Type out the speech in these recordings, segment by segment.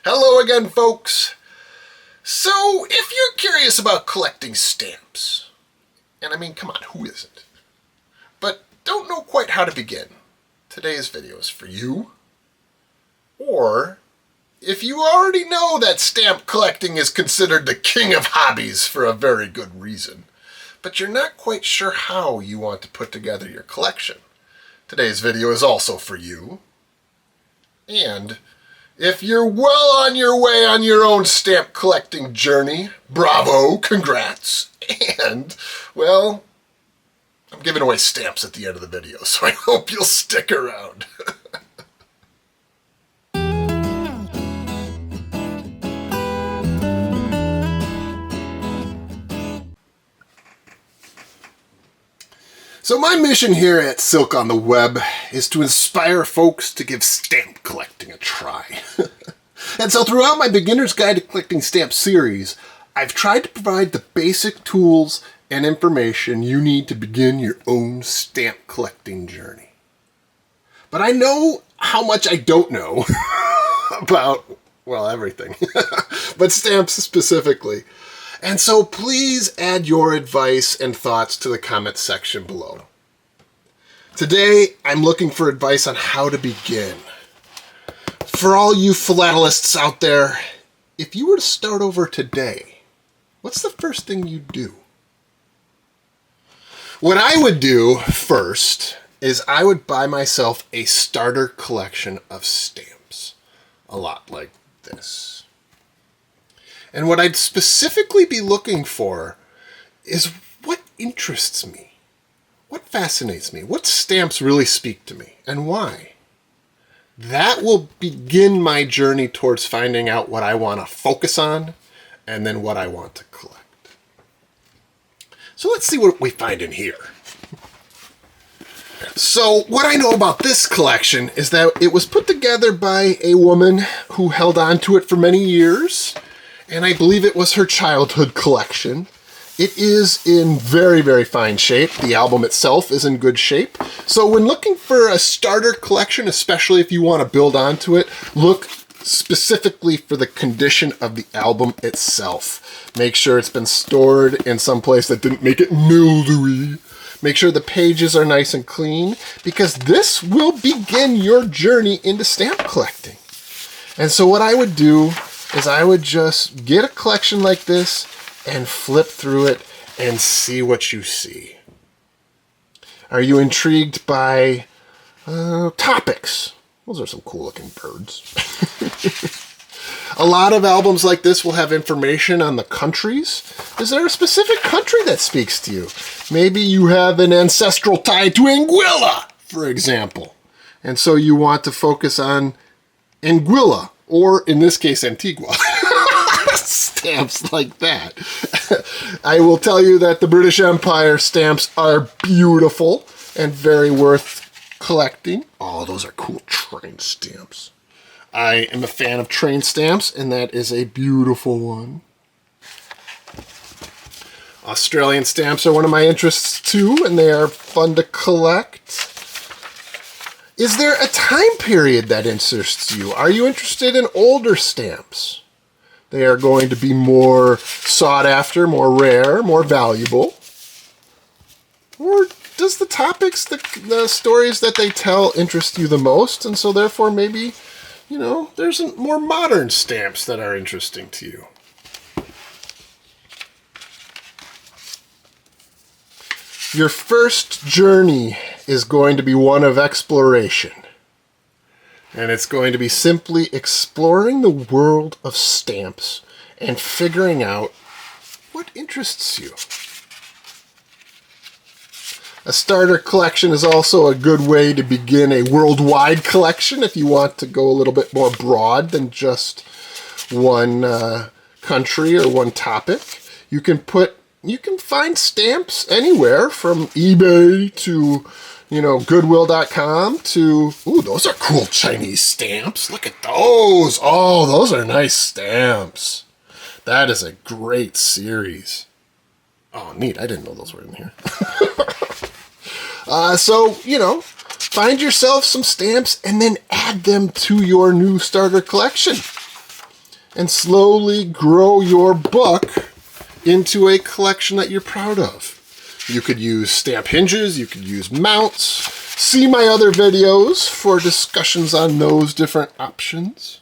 Hello again, folks. So, if you're curious about collecting stamps, and I mean, come on, who isn't? But don't know quite how to begin, today's video is for you. Or, if you already know that stamp collecting is considered the king of hobbies for a very good reason, but you're not quite sure how you want to put together your collection, today's video is also for you. And if you're well on your way on your own stamp collecting journey, bravo, congrats. And, well, I'm giving away stamps at the end of the video, so I hope you'll stick around. So my mission here at Silk on the Web is to inspire folks to give stamp collecting a try. And so throughout my Beginner's Guide to Collecting Stamps series, I've tried to provide the basic tools and information you need to begin your own stamp collecting journey. But I know how much I don't know about, well, everything, but stamps specifically. And so please add your advice and thoughts to the comment section below. Today, I'm looking for advice on how to begin. For all you philatelists out there, if you were to start over today, what's the first thing you'd do? What I would do first is I would buy myself a starter collection of stamps. A lot like this. And what I'd specifically be looking for is what interests me, what fascinates me, what stamps really speak to me, and why. That will begin my journey towards finding out what I want to focus on, and then what I want to collect. So let's see what we find in here. So what I know about this collection is that it was put together by a woman who held on to it for many years, and I believe it was her childhood collection. It is in very, very fine shape. The album itself is in good shape. So when looking for a starter collection, especially if you want to build onto it, look specifically for the condition of the album itself. Make sure it's been stored in some place that didn't make it mildewy. Make sure the pages are nice and clean, because this will begin your journey into stamp collecting. And so what I would do is I would just get a collection like this and flip through it and see what you see. Are you intrigued by topics? Those are some cool looking birds. A lot of albums like this will have information on the countries. Is there a specific country that speaks to you? Maybe you have an ancestral tie to Anguilla, for example. And so you want to focus on Anguilla, or in this case, Antigua. Stamps like that. I will tell you that the British Empire stamps are beautiful and very worth collecting. Oh, those are cool train stamps. I am a fan of train stamps, and that is a beautiful one. Australian stamps are one of my interests too, and they are fun to collect. Is there a time period that interests you? Are you interested in older stamps? They are going to be more sought after, more rare, more valuable. Or does the topics, the stories that they tell interest you the most, and so therefore maybe, you know, there's more modern stamps that are interesting to you? Your first journey is going to be one of exploration. And it's going to be simply exploring the world of stamps and figuring out what interests you. A starter collection is also a good way to begin a worldwide collection if you want to go a little bit more broad than just one country or one topic. You can find stamps anywhere from eBay to, you know, Goodwill.com to, ooh, those are cool Chinese stamps. Look at those. Oh, those are nice stamps. That is a great series. Oh, neat. I didn't know those were in here. So, you know, find yourself some stamps and then add them to your new starter collection. and slowly grow your book into a collection that you're proud of. You could use stamp hinges, you could use mounts. See my other videos for discussions on those different options.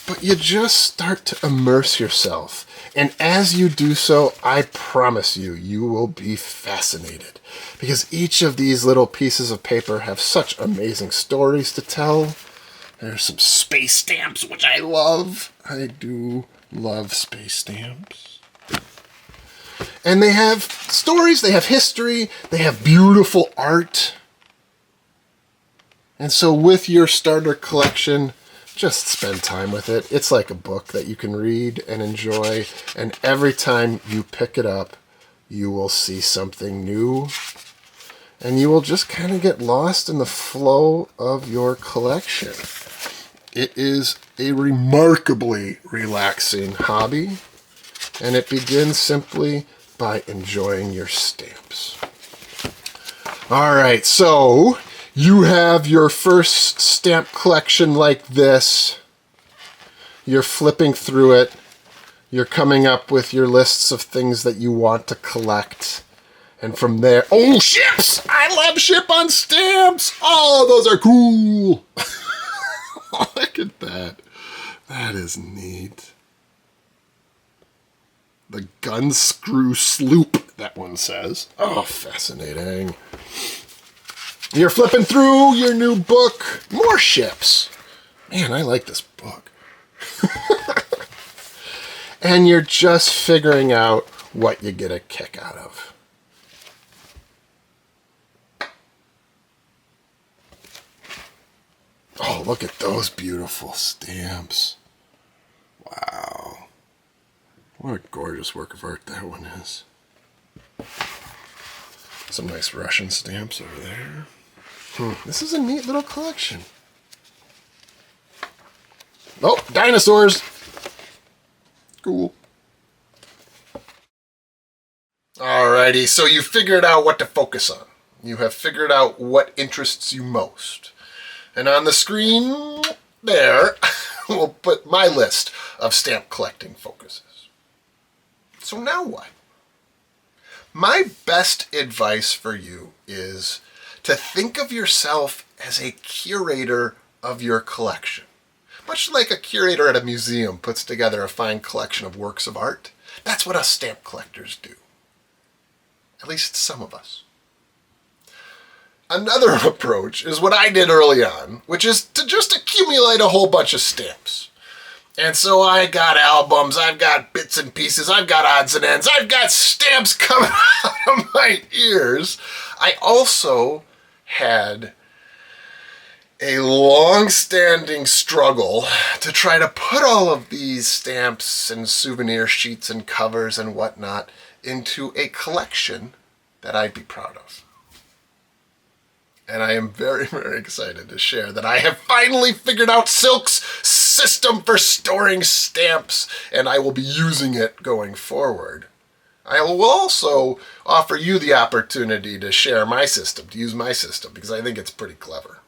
But you just start to immerse yourself. And as you do so, I promise you, you will be fascinated. Because each of these little pieces of paper have such amazing stories to tell. There's some space stamps, which I love. I do love space stamps. And they have stories, they have history, they have beautiful art. And so with your starter collection, just spend time with it. It's like a book that you can read and enjoy. And every time you pick it up, you will see something new. And you will just kind of get lost in the flow of your collection. It is a remarkably relaxing hobby. And it begins simply by enjoying your stamps. All right, so you have your first stamp collection like this. You're flipping through it. You're coming up with your lists of things that you want to collect. And from there, oh, ships! I love ship on stamps! Oh, those are cool! Look at that. That is neat. The gun screw sloop, that one says. Oh, fascinating. You're flipping through your new book. More ships. Man, I like this book. And you're just figuring out what you get a kick out of. Oh, look at those beautiful stamps. Wow. What a gorgeous work of art that one is. Some nice Russian stamps over there. This is a neat little collection. Oh, dinosaurs! Cool. Alrighty, so you figured out what to focus on. You have figured out what interests you most. And on the screen there, we'll put my list of stamp collecting focuses. So now what? My best advice for you is to think of yourself as a curator of your collection. Much like a curator at a museum puts together a fine collection of works of art, that's what us stamp collectors do. At least some of us. Another approach is what I did early on, which is to just accumulate a whole bunch of stamps. And so I got albums, I've got bits and pieces, I've got odds and ends, I've got stamps coming out of my ears. I also had a long-standing struggle to try to put all of these stamps and souvenir sheets and covers and whatnot into a collection that I'd be proud of. And I am very, very excited to share that I have finally figured out Silk's system for storing stamps, and I will be using it going forward. I will also offer you the opportunity to share my system, to use my system, because I think it's pretty clever.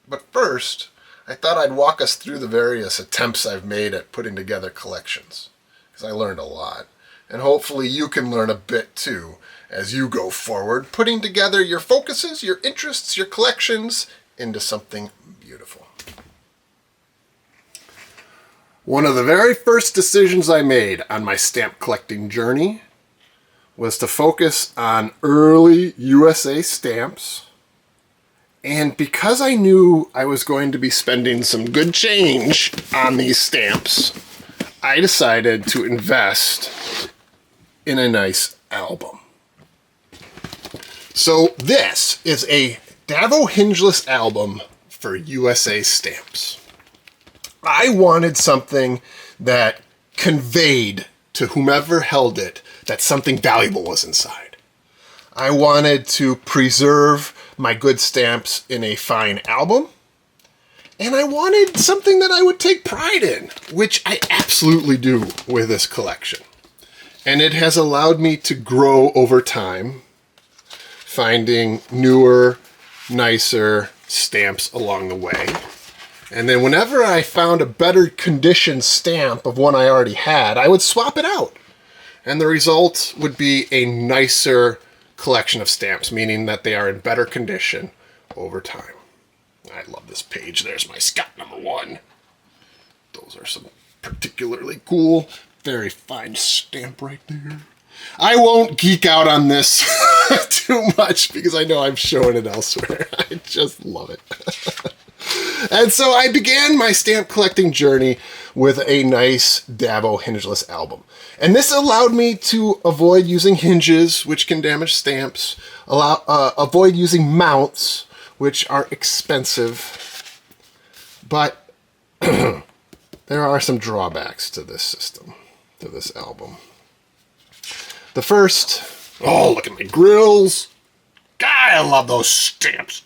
But first, I thought I'd walk us through the various attempts I've made at putting together collections, because I learned a lot. And hopefully you can learn a bit too as you go forward, putting together your focuses, your interests, your collections into something beautiful. One of the very first decisions I made on my stamp collecting journey was to focus on early USA stamps. And because I knew I was going to be spending some good change on these stamps, I decided to invest in a nice album. So this is a Davo hingeless album for USA stamps. I wanted something that conveyed to whomever held it that something valuable was inside. I wanted to preserve my good stamps in a fine album, and I wanted something that I would take pride in, which I absolutely do with this collection. And it has allowed me to grow over time, finding newer, nicer stamps along the way. And then whenever I found a better condition stamp of one I already had, I would swap it out. And the result would be a nicer collection of stamps, meaning that they are in better condition over time. I love this page. There's my Scott #1. Those are some particularly cool, very fine stamp right there. I won't geek out on this too much because I know I'm showing it elsewhere. I just love it. And so I began my stamp collecting journey with a nice Davo hingeless album. And this allowed me to avoid using hinges, which can damage stamps, avoid using mounts, which are expensive. But there are some drawbacks to this system, to this album. The first, oh, look at my grills. God, I love those stamps.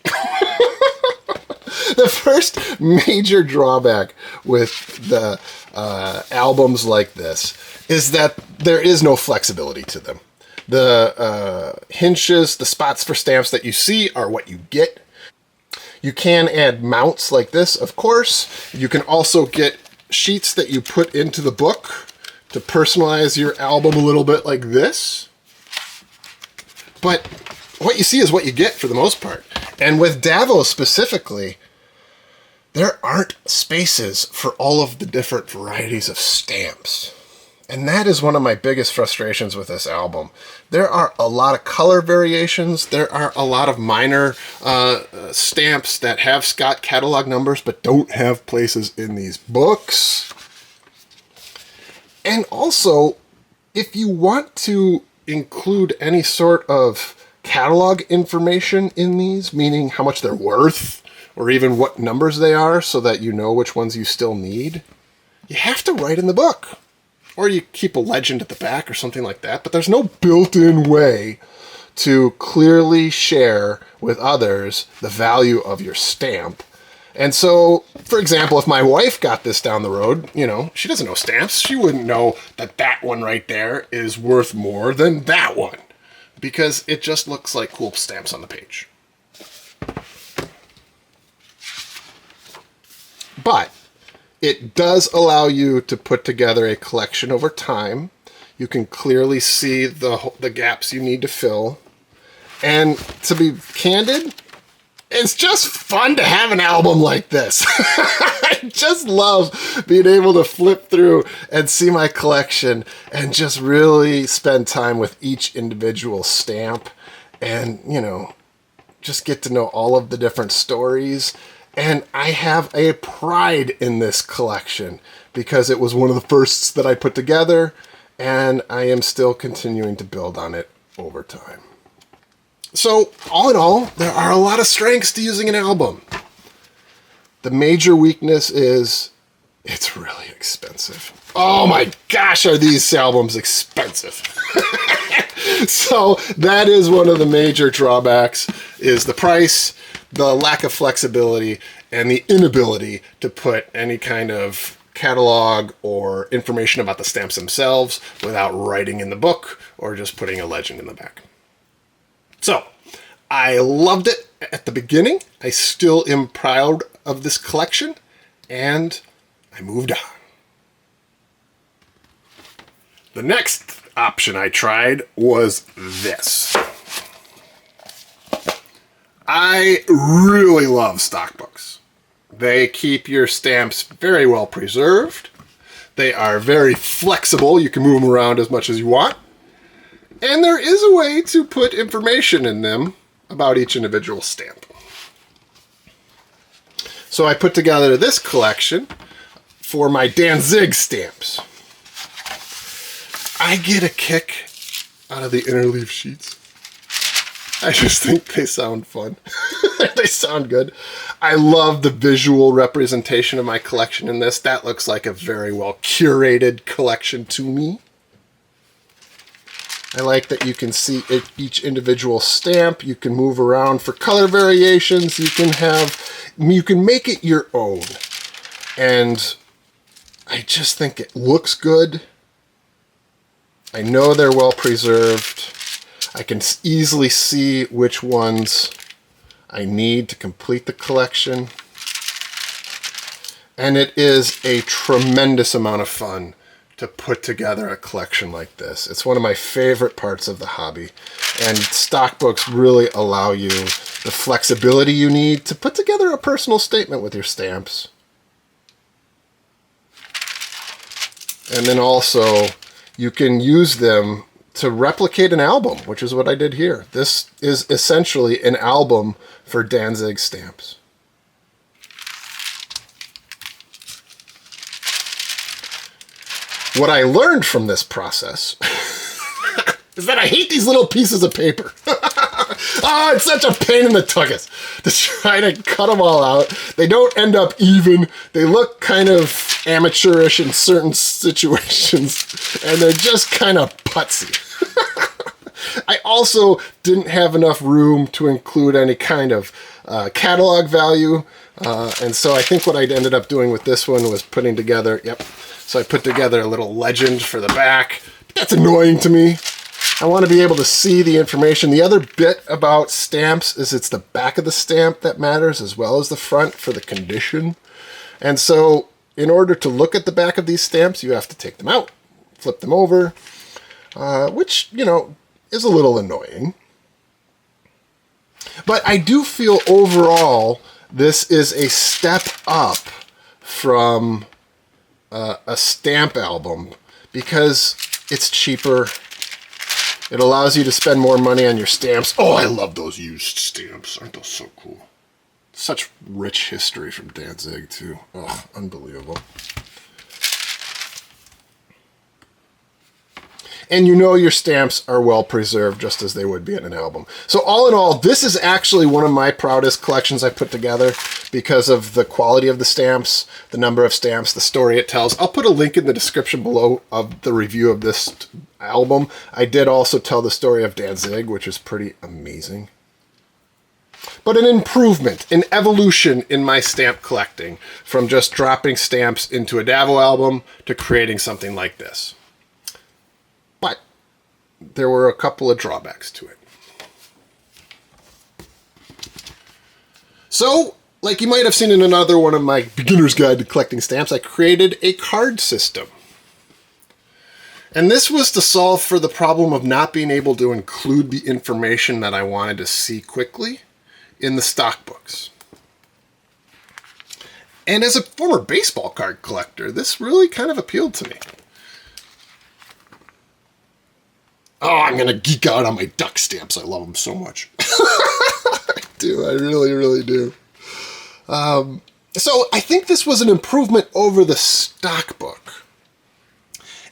The first major drawback with the albums like this is that there is no flexibility to them. The hinges, the spots for stamps that you see are what you get. You can add mounts like this, of course. You can also get sheets that you put into the book to personalize your album a little bit like this. But what you see is what you get for the most part. And with Davo specifically, there aren't spaces for all of the different varieties of stamps. And that is one of my biggest frustrations with this album. There are a lot of color variations. There are a lot of minor stamps that have Scott catalog numbers but don't have places in these books. And also, if you want to include any sort of catalog information in these, meaning how much they're worth, or even what numbers they are so that you know which ones you still need, you have to write in the book. Or you keep a legend at the back or something like that, but there's no built-in way to clearly share with others the value of your stamp. And so, for example, if my wife got this down the road, you know, she doesn't know stamps. She wouldn't know that that one right there is worth more than that one because it just looks like cool stamps on the page. But it does allow you to put together a collection over time. You can clearly see the gaps you need to fill. And to be candid, it's just fun to have an album like this. I just love being able to flip through and see my collection and just really spend time with each individual stamp and, you know, just get to know all of the different stories. And I have a pride in this collection because it was one of the firsts that I put together, and I am still continuing to build on it over time. So, all in all, there are a lot of strengths to using an album. The major weakness is it's really expensive. Oh my gosh, are these albums expensive? So, that is one of the major drawbacks, is the price, the lack of flexibility, and the inability to put any kind of catalog or information about the stamps themselves without writing in the book or just putting a legend in the back. So, I loved it at the beginning. I still am proud of this collection, and I moved on. The next option I tried was this. I really love stock books. They keep your stamps very well preserved. They are very flexible. You can move them around as much as you want. And there is a way to put information in them about each individual stamp. So I put together this collection for my Danzig stamps. I get a kick out of the interleave sheets. I just think they sound fun. They sound good. I love the visual representation of my collection in this. That looks like a very well curated collection to me. I like that you can see each individual stamp. You can move around for color variations. You can make it your own. And I just think it looks good. I know they're well preserved. I can easily see which ones I need to complete the collection. And it is a tremendous amount of fun to put together a collection like this. It's one of my favorite parts of the hobby. And stock books really allow you the flexibility you need to put together a personal statement with your stamps. And then also, you can use them to replicate an album, which is what I did here. This is essentially an album for Danzig stamps. What I learned from this process is that I hate these little pieces of paper. Oh, it's such a pain in the tuchus to try to cut them all out. They don't end up even. They look kind of amateurish in certain situations, and they're just kind of putsy. I also didn't have enough room to include any kind of catalog value, and so I think what I ended up doing with this one was putting together, so I put together a little legend for the back. That's annoying to me. I want to be able to see the information. The other bit about stamps is it's the back of the stamp that matters as well as the front for the condition. And so in order to look at the back of these stamps, you have to take them out, flip them over, which, you know, is a little annoying. But I do feel overall this is a step up from a stamp album because it's cheaper. It allows you to spend more money on your stamps. Oh, I love those used stamps. Aren't those so cool? Such rich history from Danzig, too. Oh, unbelievable. And you know your stamps are well preserved just as they would be in an album. So all in all, this is actually one of my proudest collections I put together because of the quality of the stamps, the number of stamps, the story it tells. I'll put a link in the description below of the review of this album. I did also tell the story of Danzig, which is pretty amazing. But an improvement, an evolution in my stamp collecting from just dropping stamps into a Davo album to creating something like this. But there were a couple of drawbacks to it. So, like you might have seen in another one of my beginner's guide to collecting stamps, I created a card system. And this was to solve for the problem of not being able to include the information that I wanted to see quickly in the stock books. And as a former baseball card collector, this really kind of appealed to me. Oh, I'm going to geek out on my duck stamps. I love them so much. I do. I really, really do. So I think this was an improvement over the stock book.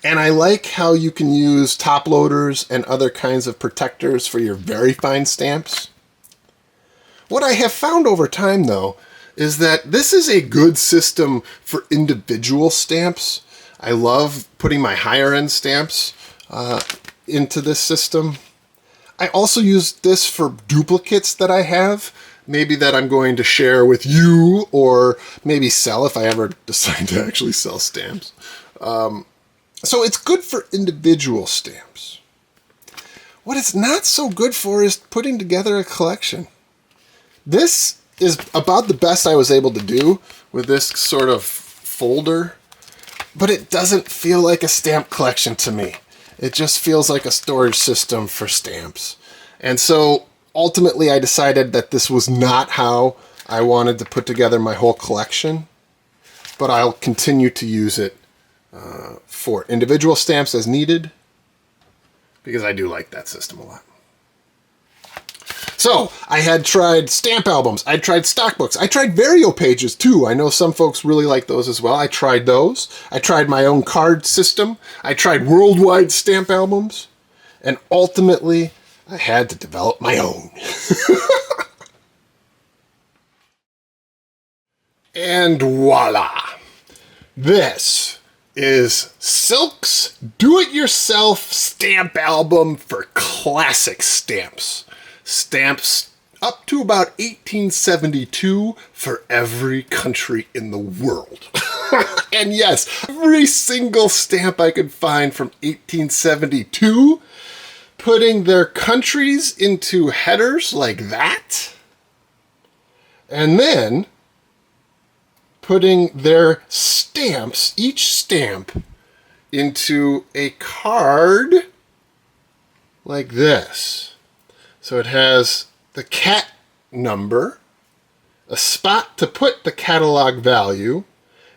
And I like how you can use top loaders and other kinds of protectors for your very fine stamps. What I have found over time, though, is that this is a good system for individual stamps. I love putting my higher end stamps into this system. I also use this for duplicates that I have, maybe that I'm going to share with you or maybe sell if I ever decide to actually sell stamps. So it's good for individual stamps. What it's not so good for is putting together a collection. This is about the best I was able to do with this sort of folder, but it doesn't feel like a stamp collection to me. It just feels like a storage system for stamps. And so ultimately I decided that this was not how I wanted to put together my whole collection, but I'll continue to use it for individual stamps as needed because I do like that system a lot. So I had tried stamp albums, I tried stock books, I tried Vario pages too. I know some folks really like those as well. I tried those. I tried my own card system. I tried worldwide stamp albums. And ultimately, I had to develop my own. And voila! This is Silk's do-it-yourself stamp album for classic stamps. Stamps up to about 1872 for every country in the world. And yes, every single stamp I could find from 1872, putting their countries into headers like that, and then putting their stamps, each stamp, into a card like this. So it has the cat number, a spot to put the catalog value,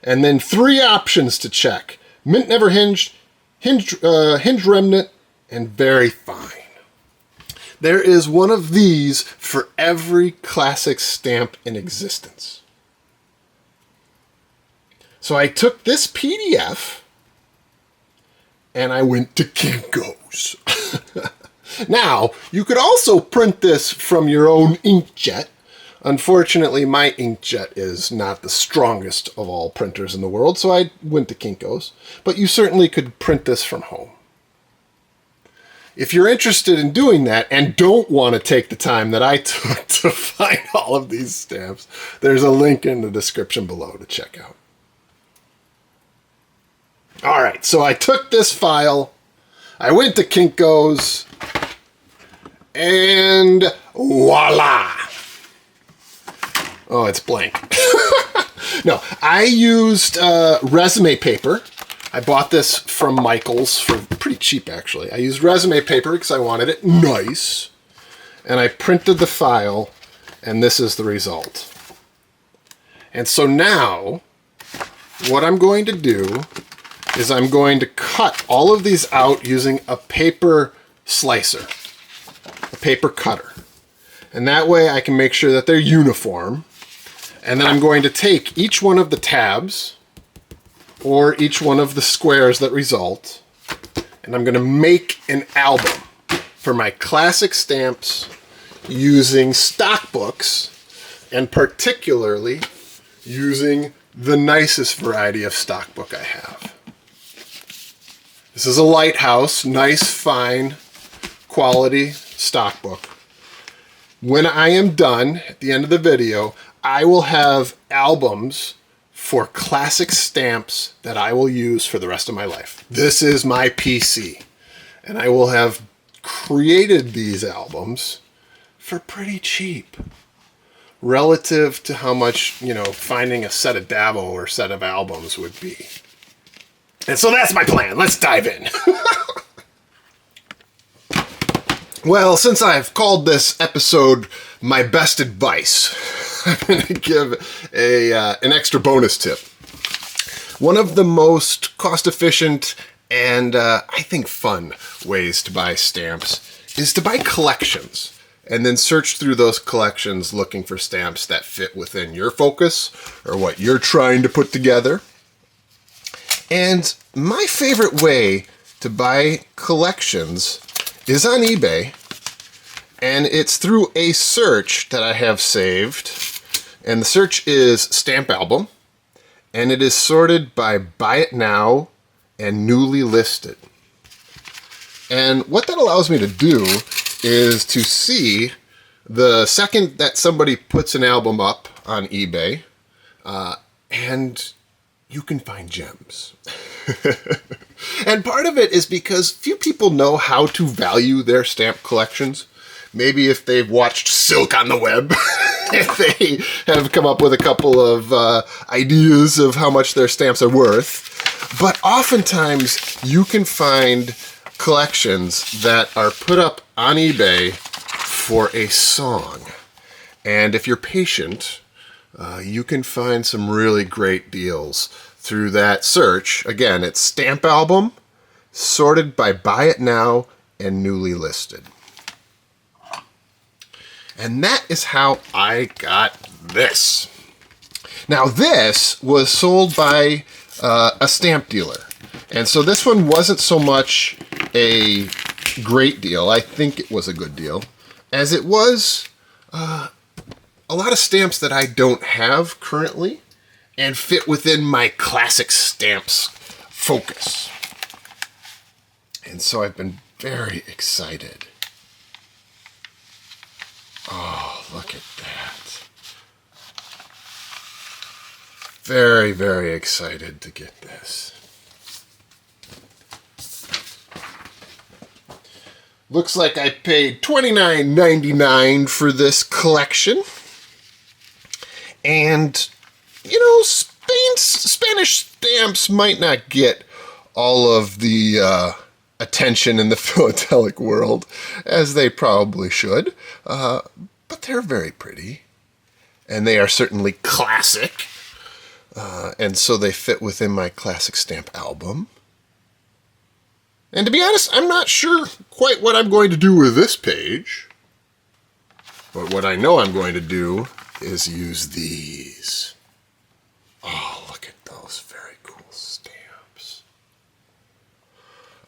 and then 3 options to check: mint never hinged, hinge remnant, and very fine. There is one of these for every classic stamp in existence. So I took this PDF and I went to Kinko's. Now, you could also print this from your own inkjet. Unfortunately, my inkjet is not the strongest of all printers in the world, so I went to Kinko's. But you certainly could print this from home. If you're interested in doing that and don't want to take the time that I took to find all of these stamps, there's a link in the description below to check out. All right, so I took this file, I went to Kinko's, and voila! Oh, it's blank. No, I used resume paper. I bought this from Michael's for pretty cheap, actually. I used resume paper because I wanted it nice. And I printed the file, and this is the result. And so now, what I'm going to do is I'm going to cut all of these out using a paper slicer, a paper cutter. And that way I can make sure that they're uniform. And then I'm going to take each one of the tabs or each one of the squares that result, and I'm going to make an album for my classic stamps using stock books, and particularly using the nicest variety of stock book I have. This is a Lighthouse, nice, fine, quality stock book. When I am done, at the end of the video, I will have albums for classic stamps that I will use for the rest of my life. This is my PC, and I will have created these albums for pretty cheap relative to how much, finding a set of Davo or set of albums would be. And so that's my plan. Let's dive in. Well, since I've called this episode my best advice, I'm going to give an extra bonus tip. One of the most cost-efficient and I think fun ways to buy stamps is to buy collections and then search through those collections looking for stamps that fit within your focus or what you're trying to put together. And my favorite way to buy collections is on eBay, and it's through a search that I have saved. And the search is stamp album, and it is sorted by buy it now and newly listed. And what that allows me to do is to see the second that somebody puts an album up on eBay, and you can find gems. And part of it is because few people know how to value their stamp collections. Maybe if they've watched Silk on the web, if they have come up with a couple of ideas of how much their stamps are worth. But oftentimes you can find collections that are put up on eBay for a song. And if you're patient, you can find some really great deals through that search. Again, it's stamp album, sorted by buy it now and newly listed. And that is how I got this. Now this was sold by a stamp dealer. And so this one wasn't so much a great deal. I think it was a good deal, as it was a lot of stamps that I don't have currently and fit within my classic stamps focus. And so I've been very excited. Oh, look at that. Very, very excited to get this. Looks like I paid $29.99 for this collection. And, Spanish stamps might not get all of the attention in the philatelic world, as they probably should, but they're very pretty, and they are certainly classic, and so they fit within my classic stamp album. And to be honest, I'm not sure quite what I'm going to do with this page, but what I know I'm going to do is use these. Oh, look at those very cool stamps.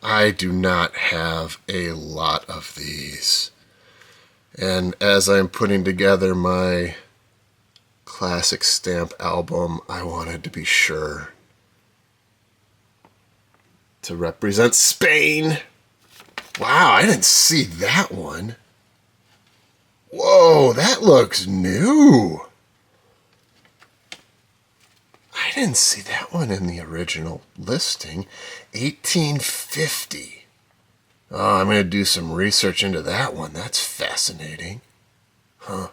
I do not have a lot of these. And as I'm putting together my classic stamp album, I wanted to be sure to represent Spain. Wow, I didn't see that one. Whoa, that looks new. I didn't see that one in the original listing. 1850. Oh, I'm going to do some research into that one. That's fascinating. Huh.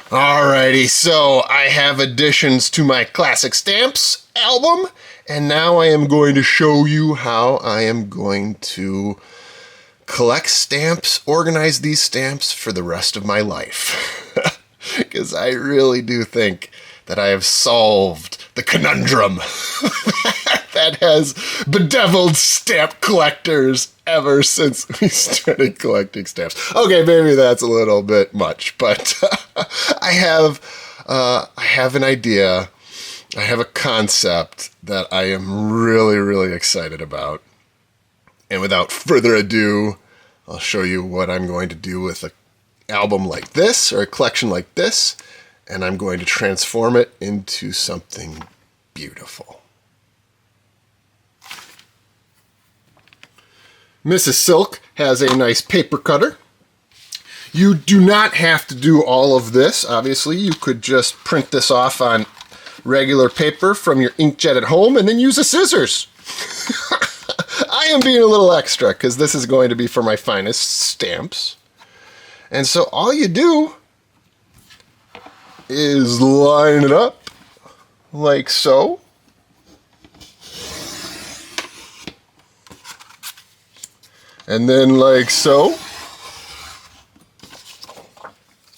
Alrighty, so I have additions to my Classic Stamps album, and now I am going to show you how I am going to collect stamps, organize these stamps for the rest of my life. Because I really do think that I have solved the conundrum that has bedeviled stamp collectors ever since we started collecting stamps. Okay, maybe that's a little bit much, but I have an idea. I have a concept that I am really, really excited about. And without further ado, I'll show you what I'm going to do with an album like this, or a collection like this, and I'm going to transform it into something beautiful. Mrs. Silk has a nice paper cutter. You do not have to do all of this, obviously. You could just print this off on regular paper from your inkjet at home and then use a scissors. I am being a little extra because this is going to be for my finest stamps. And so all you do is line it up like so. And then like so.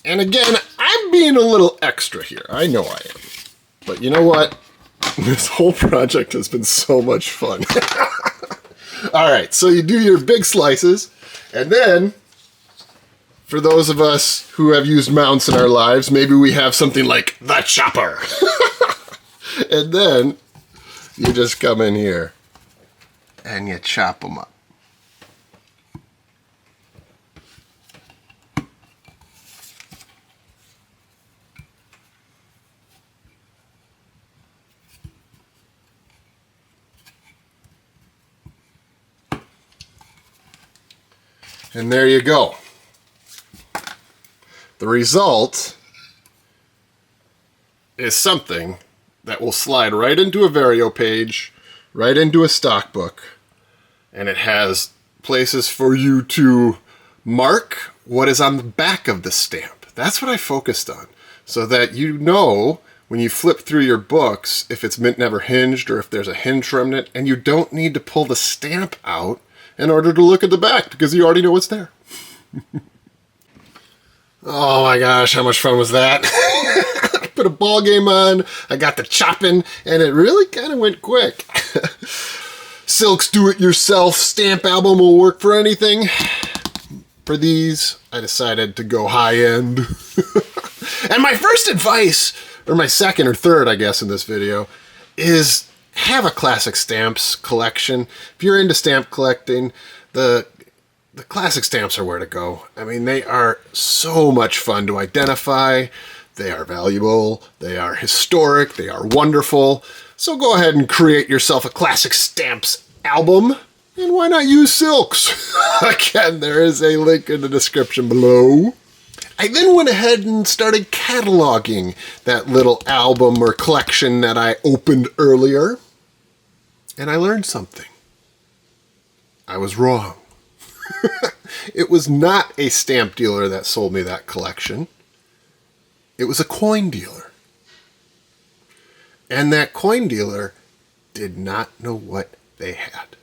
And again, I'm being a little extra here. I know I am. But you know what? This whole project has been so much fun. All right, so you do your big slices, and then for those of us who have used mounts in our lives, maybe we have something like the chopper. And then you just come in here and you chop them up. And there you go. The result is something that will slide right into a Vario page, right into a stock book, and it has places for you to mark what is on the back of the stamp. That's what I focused on, so that you know when you flip through your books if it's mint never hinged or if there's a hinge remnant, and you don't need to pull the stamp out in order to look at the back because you already know what's there. Oh my gosh, how much fun was that? Put a ball game on, I got the chopping, and it really kind of went quick. Silk's do-it-yourself stamp album will work for anything. For these, I decided to go high-end. And my first advice, or my second or third, I guess, in this video, is have a classic stamps collection. If you're into stamp collecting, the classic stamps are where to go. I mean, they are so much fun to identify. They are valuable. They are historic. They are wonderful. So go ahead and create yourself a classic stamps album. And why not use Silks? Again, there is a link in the description below. I then went ahead and started cataloging that little album or collection that I opened earlier. And I learned something. I was wrong. It was not a stamp dealer that sold me that collection. It was a coin dealer. And that coin dealer did not know what they had.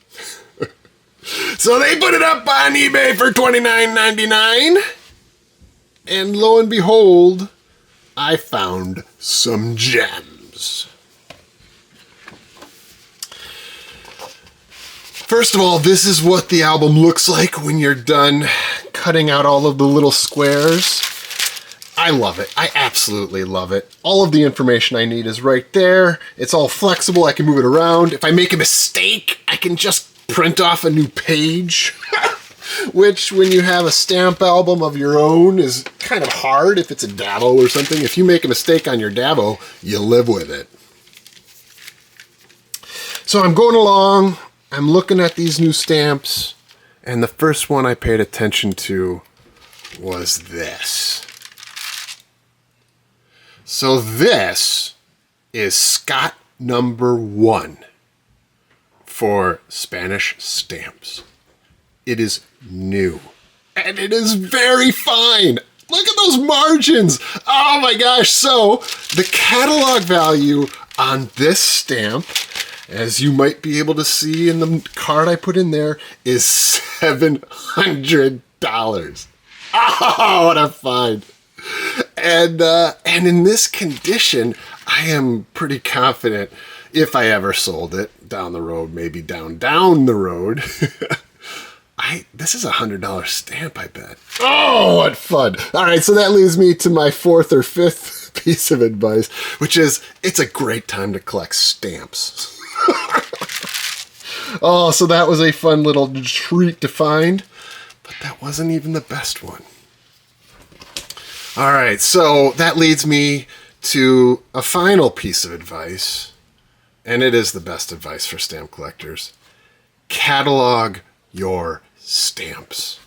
So they put it up on eBay for $29.99. And lo and behold, I found some gems. First of all, this is what the album looks like when you're done cutting out all of the little squares. I love it. I absolutely love it. All of the information I need is right there. It's all flexible. I can move it around. If I make a mistake, I can just print off a new page. Which, when you have a stamp album of your own, is kind of hard if it's a Dabo or something. If you make a mistake on your Dabo, you live with it. So I'm going along. I'm looking at these new stamps. And the first one I paid attention to was this. So this is Scott #1 for Spanish stamps. It is new. And it is very fine. Look at those margins. Oh my gosh. So the catalog value on this stamp, as you might be able to see in the card I put in there, is $700. Oh, what a find. And in this condition, I am pretty confident if I ever sold it down the road, maybe down the road, this is a $100 stamp, I bet. Oh, what fun. All right, so that leads me to my fourth or fifth piece of advice, which is it's a great time to collect stamps. Oh, so that was a fun little treat to find, but that wasn't even the best one. All right, so that leads me to a final piece of advice, and it is the best advice for stamp collectors. Catalog your stamps.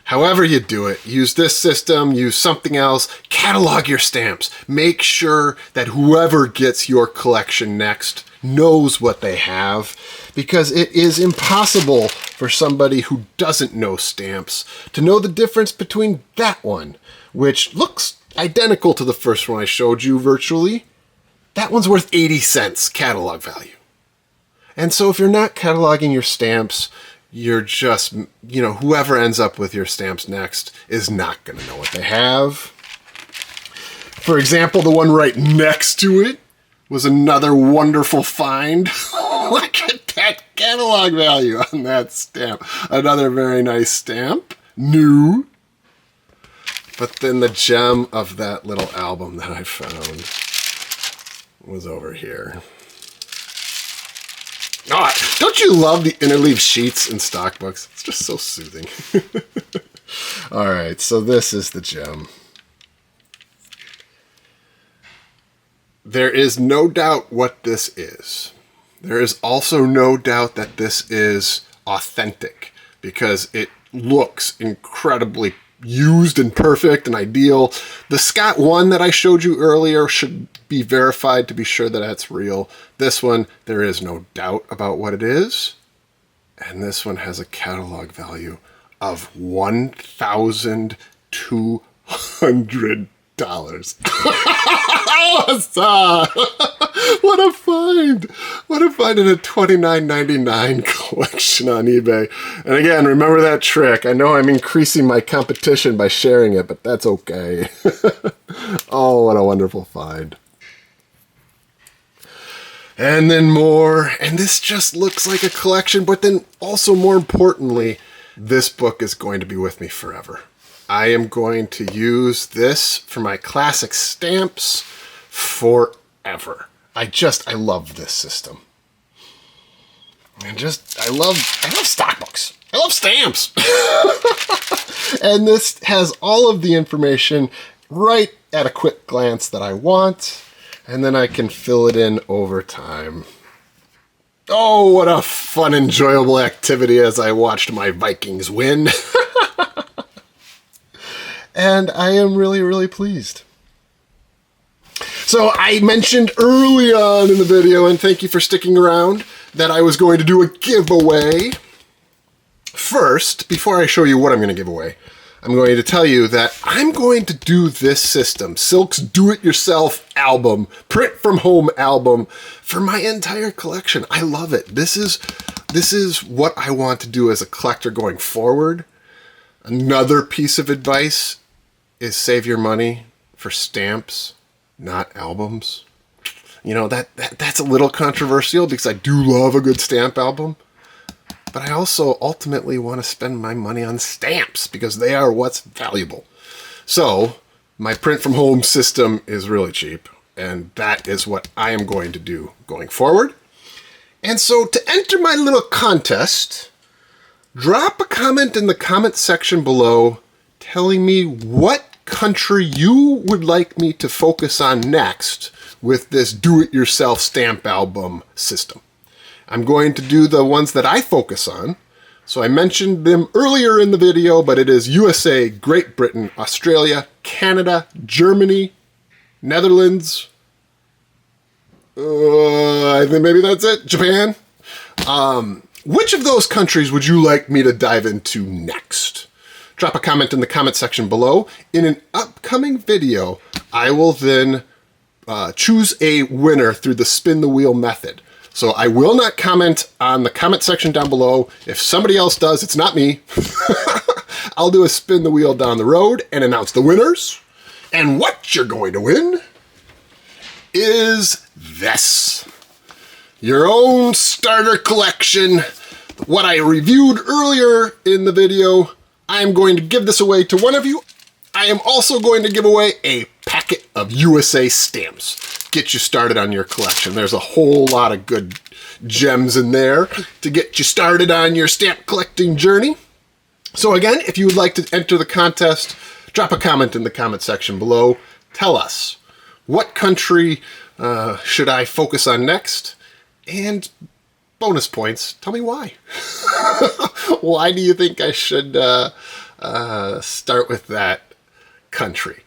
However you do it, use this system, use something else, catalog your stamps. Make sure that whoever gets your collection next knows what they have, because it is impossible for somebody who doesn't know stamps to know the difference between that one, which looks identical to the first one I showed you virtually. That one's worth 80 cents catalog value. And so if you're not cataloging your stamps, you're just, whoever ends up with your stamps next is not going to know what they have. For example, the one right next to it was another wonderful find. Look at that catalog value on that stamp. Another very nice stamp. New. But then the gem of that little album that I found was over here. Oh, don't you love the interleaved sheets in stock books? It's just so soothing. All right, so this is the gem. There is no doubt what this is. There is also no doubt that this is authentic because it looks incredibly used and perfect and ideal. The Scott one that I showed you earlier should be verified to be sure that that's real. This one, there is no doubt about what it is. And this one has a catalog value of $1,200. What a find! What a find in a $29.99 collection on eBay. And again, remember that trick. I know I'm increasing my competition by sharing it, but that's okay. Oh, what a wonderful find. And then more, and this just looks like a collection, but then also more importantly, this book is going to be with me forever. I am going to use this for my classic stamps forever. I love this system. I love stock books. I love stamps. And this has all of the information right at a quick glance that I want. And then I can fill it in over time. Oh, what a fun, enjoyable activity as I watched my Vikings win. And I am really, really pleased. So I mentioned early on in the video, and thank you for sticking around, that I was going to do a giveaway. First, before I show you what I'm going to give away, I'm going to tell you that I'm going to do this system, Silk's do-it-yourself album, print-from-home album, for my entire collection. I love it. This is what I want to do as a collector going forward. Another piece of advice is save your money for stamps, not albums. You know, that's a little controversial because I do love a good stamp album. But I also ultimately want to spend my money on stamps because they are what's valuable. So my print from home system is really cheap, and that is what I am going to do going forward. And so to enter my little contest, drop a comment in the comment section below telling me what country you would like me to focus on next with this do-it-yourself stamp album system. I'm going to do the ones that I focus on. So I mentioned them earlier in the video, but it is USA, Great Britain, Australia, Canada, Germany, Netherlands, I think maybe that's it, Japan. Which of those countries would you like me to dive into next? Drop a comment in the comment section below. In an upcoming video, I will then choose a winner through the spin the wheel method. So I will not comment on the comment section down below. If somebody else does, it's not me. I'll do a spin the wheel down the road and announce the winners. And what you're going to win is this. Your own starter collection. What I reviewed earlier in the video, I'm going to give this away to one of you. I am also going to give away a packet of USA stamps. Get you started on your collection. There's a whole lot of good gems in there to get you started on your stamp collecting journey. So again, if you would like to enter the contest, drop a comment in the comment section below. Tell us, what country should I focus on next? And bonus points, tell me why. Why do you think I should start with that country?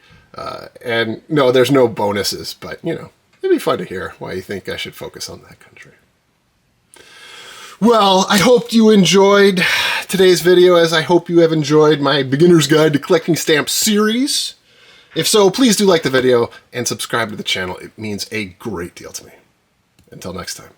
And no, there's no bonuses, but you know, it'd be fun to hear why you think I should focus on that country. Well, I hope you enjoyed today's video, as I hope you have enjoyed my Beginner's Guide to Collecting Stamps series. If so, please do like the video and subscribe to the channel. It means a great deal to me. Until next time.